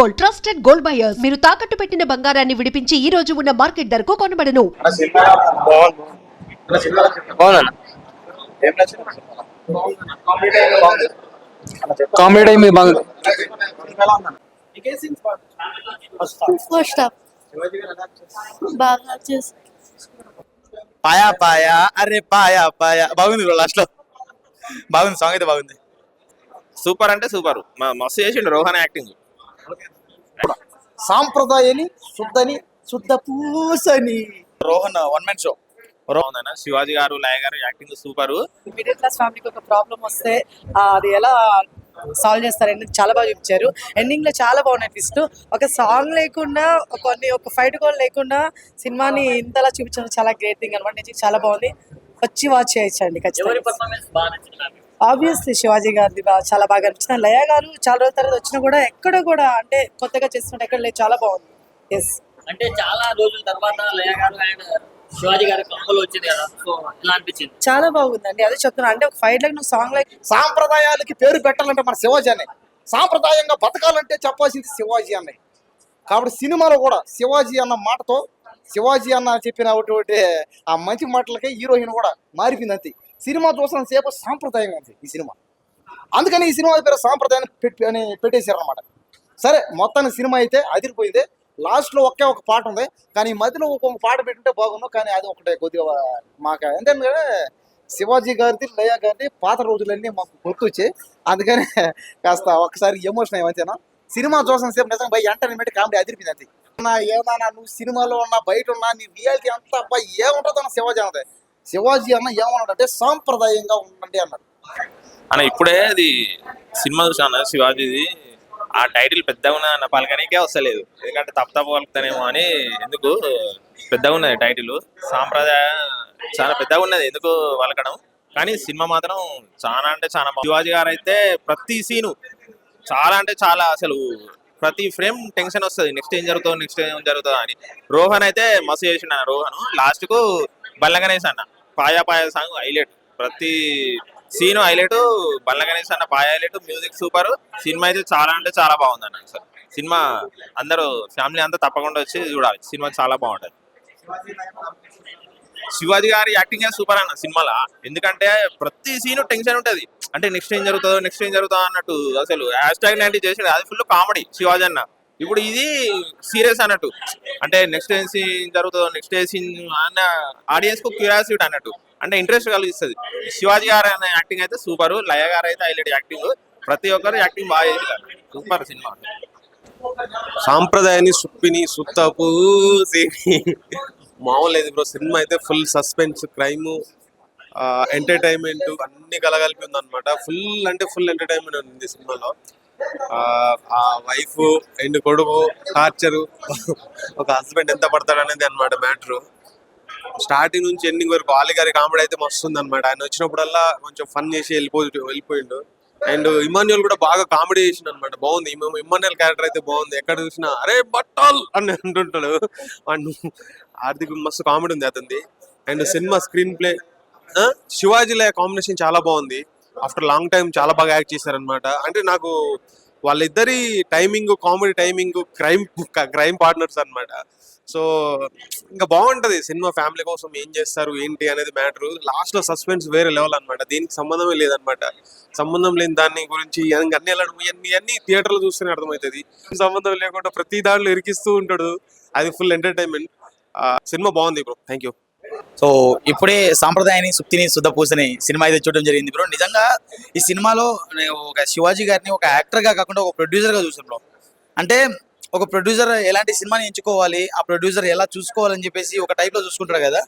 Gold, trusted gold buyers. మీరు తాకట్టు పెట్టిన బంగారాన్ని విడిపించి ఈ రోజు ఉన్న మార్కెట్ ధరకు కొనబడను. కామెడీ టైం బాగుంది. ఫస్ట్ హాఫ్ బాగా చేసి పాయా పాయా అరే పాయా పాయా బాగుంది బ్రో. లాస్ట్ లో బాగుంది, సాంగ్ అయితే బాగుంది. సూపర్ అంటే సూపర్, మస్తు చేసిండు రోహన్ యాక్టింగ్. సాంప్రదాయని శుద్ధని శుద్ధ పూసని Rohan one man show. Rohan Shivaji గారు, లయ గారు యాక్టింగ్ సూపర్. మిడిల్ క్లాస్ ఫ్యామిలీకి ఒక ప్రాబ్లం వస్తే అది ఎలా సాల్వ్ చేస్తారని చాలా బాగా చూపించారు. ఎండింగ్ లో చాలా బాగున్నాయి ట్విస్ట్. ఒక సాంగ్ లేకుండా ఒక ఫైట్ కూడా లేకుండా సినిమాని ఇంతలా చూపించడం చాలా గ్రేట్ థింగ్ అనమాట. నిజంగా చాలా బాగుంది, వచ్చి వాచ్ చేయొచ్చండి ఖచ్చితంగా. ఆబ్వియస్లీ శివాజీ గారిది చాలా బాగా అనిపించింది. లయ గారు చాలా రోజుల తర్వాత వచ్చినా కూడా ఎక్కడ కూడా అంటే కొత్తగా చేస్తున్నట్టు ఎక్కడ లేదు, చాలా బాగుంది. ఎస్, అంటే చాలా రోజుల తర్వాత లయ గారు అండ్ శివాజీ గారి కాంబోలో వచ్చింది కదా, సో ఎలా అనిపించింది? చాలా బాగుందండి. అదే చెప్తున్నా, అంటే ఒక ఫైట్ లైక్ నువ్వు సాంగ్ లైక్ సాంప్రదాయాలకి పేరు పెట్టాలంటే మన శివాజీ అనే, సాంప్రదాయంగా బతకాలంటే చెప్పాల్సింది శివాజీ అనే. కాబట్టి సినిమాలో కూడా శివాజీ అన్న మాటతో, శివాజీ అన్న చెప్పిన ఒకటి ఆ మంచి మాటలకి హీరోయిన్ కూడా మారిపోయింది. అంతే, సినిమా చూసిన సేపు సాంప్రదాయంగా ఉంది ఈ సినిమా. అందుకని ఈ సినిమా పేరు సాంప్రదాయాన్ని పెట్టేశారు అనమాట. సరే, మొత్తానికి సినిమా అయితే అదిరిపోయింది. లాస్ట్లో ఒక పాట ఉంది, కానీ మధ్యలో ఒక్కొక్క పాట పెట్టుంటే బాగుండు, కానీ అది ఒకటే కొద్దిగా మాకు ఎందుకంటే శివాజీ గారిది, లయ గారిది పాత రోజులన్నీ మాకు గుర్తొచ్చాయి. అందుకని కాస్త ఒకసారి ఎమోషన్ అయ్యేనా. సినిమా చూసిన సేపు నిజంగా బై ఎంటర్టైన్మెంట్ కామెడీ అదిరిపోయింది. అంతే, ఏమన్నా నువ్వు సినిమాలో ఉన్నా బయట ఉన్నా నీ రియాలిటీ అంతా అబ్బాయి ఏముంటుందో అన్న శివాజీ అన్నది. శివాజీ అన్న ఏమన్నాడంటే సాంప్రదాయంగా ఉండండి అన్నాడు అన్న. ఇప్పుడే అది సినిమా చూసాను శివాజీది, ఆ టైటిల్ పెద్దగా ఉన్న పలకనికే వస్తలేదు, ఎందుకంటే తప్ప పలుకుతానేమో అని. ఎందుకు పెద్దగా ఉన్నది టైటిల్, సాంప్రదాయ చాలా పెద్దగా ఉన్నది ఎందుకు పలకడం, కానీ సినిమా మాత్రం చాలా అంటే చాలా. శివాజీ గారు అయితే ప్రతి సీను చాలా అంటే చాలా, అసలు ప్రతి ఫ్రేమ్ టెన్షన్ వస్తుంది, నెక్స్ట్ ఏం జరుగుతుంది అని. రోహన్ అయితే మస్తు చేసిండు అన్న. రోహన్ లాస్ట్ కు బల్లగణేష్ అన్న పాయా పాయా సాంగ్ హైలైట్, ప్రతి సీను హైలైట్. బల్లగణేష్ అన్న paya highlight, music super. Cinema అయితే చాలా అంటే చాలా బాగుంది అన్న. సార్ సినిమా అందరూ ఫ్యామిలీ అంతా తప్పకుండా వచ్చి చూడాలి, సినిమా చాలా బాగుంటది. శివాజీ గారి యాక్టింగ్ సూపర్ అన్న సినిమాలో, ఎందుకంటే ప్రతి సీను టెన్షన్ ఉంటది, అంటే నెక్స్ట్ ఏం జరుగుతుందో అన్నట్టు. అసలు #90 చేసాడు, అది ఫుల్ కామెడీ శివాజీ అన్న. ఇప్పుడు ఇది సీరియస్ అన్నట్టు, అంటే నెక్స్ట్ ఏం సీన్ జరుగుతుందో, నెక్స్ట్ ఏ సీన్ అన్న ఆడియన్స్ కు క్యూరియాసిటీ అన్నట్టు, అంటే ఇంట్రెస్ట్ కలిగిస్తుంది. శివాజీ గారు అనే యాక్టింగ్ అయితే సూపర్, లయ గారు అయితే హైలైట్ యాక్టింగ్. ప్రతి ఒక్కరు యాక్టింగ్ బాగా చేశారు, సూపర్ సినిమా. సాంప్రదాయాన్ని సుప్పిని సుత్తపు మామూలు లేదు బ్రో. సినిమా అయితే ఫుల్ సస్పెన్స్, క్రైమ్, ఎంటర్టైన్మెంట్ అన్ని కలగలిపి ఉంది అనమాట. ఫుల్ అంటే ఫుల్ ఎంటర్టైన్మెంట్ ఉంది సినిమాలో. ఆ వైఫ్ అండ్ కొడుకు టార్చరు, ఒక హస్బెండ్ ఎంత పడతాడు అనేది అనమాట మ్యాటరు. స్టార్టింగ్ నుంచి ఎండింగ్ వరకు ఆలి గారి కామెడీ అయితే మస్తు ఉంది అనమాట. ఆయన వచ్చినప్పుడల్లా కొంచెం ఫన్ చేసి వెళ్ళిపోయిండు. అండ్ ఇమాన్యుల్ కూడా బాగా కామెడీ చేసిండు అనమాట, బాగుంది. ఇమాన్యుల్ క్యారెక్టర్ అయితే బాగుంది, ఎక్కడ చూసినా అరే బట్టాల్ అని అంటుంటాడు. అండ్ ఆర్థిక మస్తు కామెడీ ఉంది అతనిది. అండ్ సినిమా స్క్రీన్ ప్లే, శివాజీల కాంబినేషన్ చాలా బాగుంది. ఆఫ్టర్ లాంగ్ టైం చాలా బాగా యాక్ట్ చేశారనమాట. అంటే నాకు వాళ్ళిద్దరి timing, comedy timing, crime partners అనమాట. సో ఇంకా బాగుంటది సినిమా. ఫ్యామిలీ కోసం ఏం చేస్తారు ఏంటి అనేది మ్యాటర్. లాస్ట్ లో సస్పెన్స్ వేరే లెవెల్ అనమాట, దీనికి సంబంధమే లేదనమాట. సంబంధం లేని దాని గురించి అన్ని థియేటర్లో చూస్తేనే అర్థమవుతుంది. సంబంధం లేకుండా ప్రతి దాంట్లో ఇరికిస్తూ ఉంటాడు, అది ఫుల్ ఎంటర్టైన్మెంట్. సినిమా బాగుంది బ్రో, థ్యాంక్ యూ. సో ఇప్పుడే సాంప్రదాయాన్ని సుప్తిని శుద్ధ పూసని సినిమా అయితే చూడడం జరిగింది బ్రో. నిజంగా ఈ సినిమాలో ఒక శివాజీ గారిని ఒక యాక్టర్ గా కాకుండా ఒక ప్రొడ్యూసర్ గా చూసాను బ్రో. అంటే ఒక ప్రొడ్యూసర్ ఎలాంటి సినిమాని ఎంచుకోవాలి, ఆ ప్రొడ్యూసర్ ఎలా చూసుకోవాలని చెప్పేసి ఒక టైప్ లో చూసుకుంటారు కదా.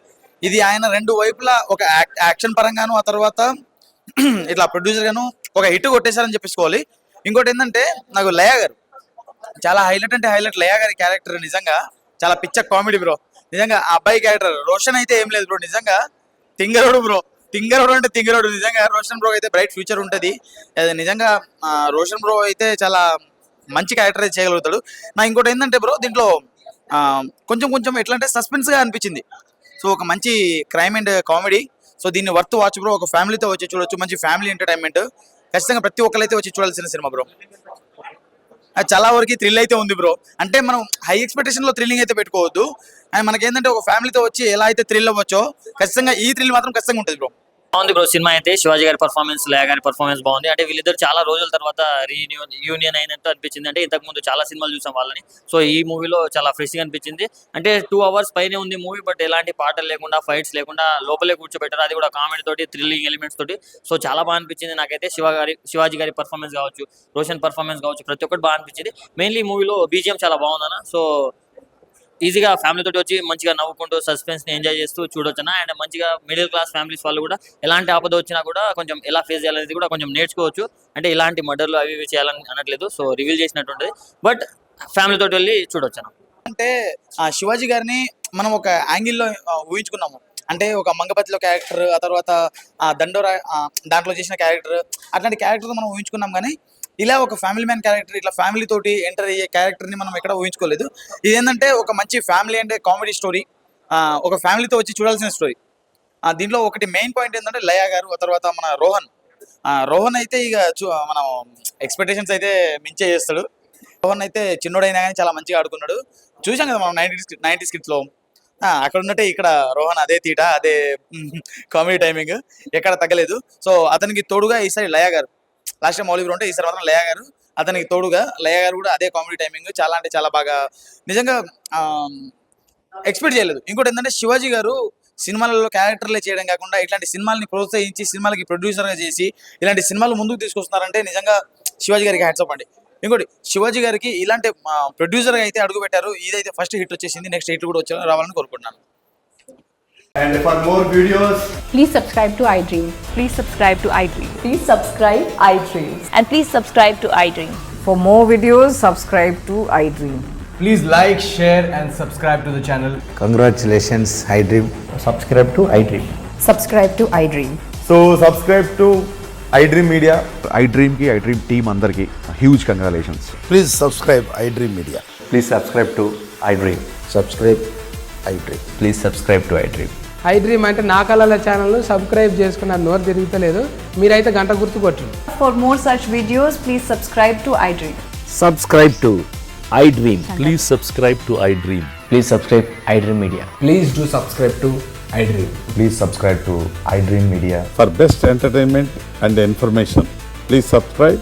ఇది ఆయన రెండు వైపులా ఒక యాక్షన్ పరంగాను, ఆ తర్వాత ఇట్లా ప్రొడ్యూసర్ గాను ఒక హిట్ కొట్టేశారని చెప్పేసుకోవాలి. ఇంకోటి ఏంటంటే నాకు లయ గారు చాలా హైలైట్ అంటే హైలైట్. లయ గారి క్యారెక్టర్ నిజంగా చాలా పిచ్చ కామెడీ బ్రో. నిజంగా ఆ అబ్బాయి క్యారెక్టర్ రోషన్ అయితే ఏం లేదు బ్రో, నిజంగా తింగరోడు బ్రో. తింగరోడు అంటే తింగరోడు. నిజంగా రోషన్ బ్రో అయితే బ్రైట్ ఫ్యూచర్ ఉంటుంది. నిజంగా రోషన్ బ్రో అయితే చాలా మంచి క్యారెక్టర్ అయితే చేయగలుగుతాడు. నా ఇంకోటి ఏంటంటే బ్రో, దీంట్లో కొంచెం ఎట్లా అంటే సస్పెన్స్ గా అనిపించింది. సో ఒక మంచి క్రైమ్ అండ్ కామెడీ. సో దీన్ని వర్త్ వాచ్ బ్రో, ఒక ఫ్యామిలీతో వచ్చి చూడొచ్చు, మంచి ఫ్యామిలీ ఎంటర్టైన్మెంట్. ఖచ్చితంగా ప్రతి ఒక్కరైతే వచ్చి చూడాల్సిన సినిమా బ్రో. చాలా వరకు థ్రిల్ అయితే ఉంది బ్రో. అంటే మనం హై ఎక్స్పెక్టేషన్ లో థ్రిల్లింగ్ అయితే పెట్టుకోవద్దు. అండ్ మనకేంటంటే ఒక ఫ్యామిలీతో వచ్చి ఎలా అయితే థ్రిల్ అవ్వచ్చో ఖచ్చితంగా ఈ థ్రిల్ మాత్రం ఖచ్చితంగా ఉంటుంది బ్రో. బాగుంది బ్రో సినిమా అయితే. శివాజీ గారి పర్ఫార్మెన్స్, లయ గారి పర్ఫార్మెన్స్ బాగుంది. అంటే వీళ్ళిద్దరు చాలా రోజుల తర్వాత యూనియన్ అయినట్టు అనిపించింది. అంటే ఇంతకు ముందు చాలా సినిమాలు చూసాం వాళ్ళని. సో ఈ మూవీలో చాలా ఫ్రెష్ గా అనిపించింది. అంటే 2 hours పైనే ఉంది మూవీ, బట్ ఎలాంటి పాటలు లేకుండా, ఫైట్స్ లేకుండా లోపలే కూర్చోబెట్టారు. అది కూడా కామెడీ తోటి, థ్రిల్లింగ్ ఎలిమెంట్స్ తోటి. సో చాలా బాగా అనిపించింది నాకైతే. శివాజీ గారి పర్ఫార్మెన్స్ కావచ్చు, రోషన్ పర్ఫార్మెన్స్ కావచ్చు, ప్రతి ఒక్కటి బాగా అనిపించింది. మెయిన్లీ మూవీలో బీజిఎం చాలా బాగుందన్న. సో ఈజీగా ఫ్యామిలీ తోటి వచ్చి మంచిగా నవ్వుకుంటూ సస్పెన్స్ ని ఎంజాయ్ చేస్తూ చూడొచ్చు. అండ్ మంచిగా మిడిల్ క్లాస్ ఫ్యామిలీస్ వాళ్ళు కూడా ఎలాంటి ఆపద వచ్చినా కూడా కొంచెం ఎలా ఫేస్ చేయాలనేది కూడా కొంచెం నేర్చుకోవచ్చు. అంటే ఇలాంటి మర్డర్లు అవి ఇవి చేయాలని అనట్లేదు, సో రివీల్ చేసినట్టు ఉంటుంది. బట్ ఫ్యామిలీ తోటి వెళ్ళి చూడొచ్చు. అంటే ఆ శివాజీ గారిని మనం ఒక యాంగిల్లో ఊహించుకున్నాము. అంటే ఒక మంగపతిలో క్యారెక్టర్, ఆ తర్వాత ఆ దండోరా దాంట్లో చేసిన క్యారెక్టర్, అట్లాంటి క్యారెక్టర్ మనం ఊహించుకున్నాం. కానీ ఇలా ఒక ఫ్యామిలీ మ్యాన్ క్యారెక్టర్, ఇట్లా ఫ్యామిలీ తోటి ఎంటర్ అయ్యే క్యారెక్టర్ని మనం ఎక్కడ ఊహించుకోలేదు. ఇదేంటంటే ఒక మంచి ఫ్యామిలీ అంటే కామెడీ స్టోరీ, ఒక ఫ్యామిలీతో వచ్చి చూడాల్సిన స్టోరీ. దీంట్లో ఒకటి మెయిన్ పాయింట్ ఏంటంటే లయ గారు, ఆ తర్వాత మన రోహన్ అయితే ఇక మనం ఎక్స్పెక్టేషన్స్ అయితే మించే చేస్తాడు. రోహన్ అయితే చిన్నోడైనా కానీ చాలా మంచిగా ఆడుకున్నాడు. చూసాం కదా మనం 90s కిడ్స్లో. అక్కడ ఉన్నట్టే ఇక్కడ రోహన్ అదే తీట, అదే కామెడీ టైమింగ్ ఎక్కడ తగ్గలేదు. సో అతనికి తోడుగా ఈసారి లయ గారు, లాస్ట్ టైం మౌలి బ్రో ఉంటే ఈసారి మాత్రం లయ గారు, అతనికి తోడుగా లయ గారు కూడా అదే కామెడీ టైమింగ్. చాలా అంటే చాలా బాగా నిజంగా ఎక్స్పెక్ట్ చేయలేదు. ఇంకోటి ఏంటంటే శివాజీ గారు సినిమాలలో క్యారెక్టర్లే చేయడం కాకుండా ఇట్లాంటి సినిమాలని ప్రోత్సహించి సినిమాలకి ప్రొడ్యూసర్గా చేసి ఇలాంటి సినిమాలు ముందుకు తీసుకొస్తున్నారంటే నిజంగా శివాజీ గారికి హ్యాట్స్ ఆఫ్ అండి. ఇంకోటి శివాజీ గారికి ఇలాంటి ప్రొడ్యూసర్గా అయితే అడుగు పెట్టారు. ఇదైతే ఫస్ట్ హిట్ వచ్చేసింది, నెక్స్ట్ హిట్ కూడా రావాలని కోరుకుంటున్నాను. And for more videos, please subscribe to iDream. Please subscribe to iDream. Please subscribe iDream. And please subscribe to iDream. For more videos, subscribe to iDream. please like, share and subscribe to the channel. Congratulations, iDream. Subscribe to iDream. Subscribe to iDream. So subscribe to iDream Media. iDream ki iDream team andarki huge congratulations. Please subscribe iDream Media. Please subscribe to iDream. Subscribe iDream. Please subscribe to iDream. iDream అంటే నా కళల channel subscribe చేసుకున్న నోరు తిరుగుతలేదు, మీరైతే గంట గుర్తు కొట్టండి. For more such videos, please subscribe to iDream. Subscribe to iDream. Please subscribe to iDream. Please subscribe iDream Media. Please do subscribe to iDream. Please subscribe to iDream Media. For best entertainment and information, please subscribe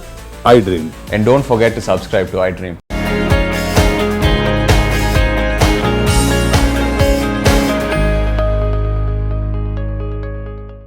iDream. And don't forget to subscribe to iDream.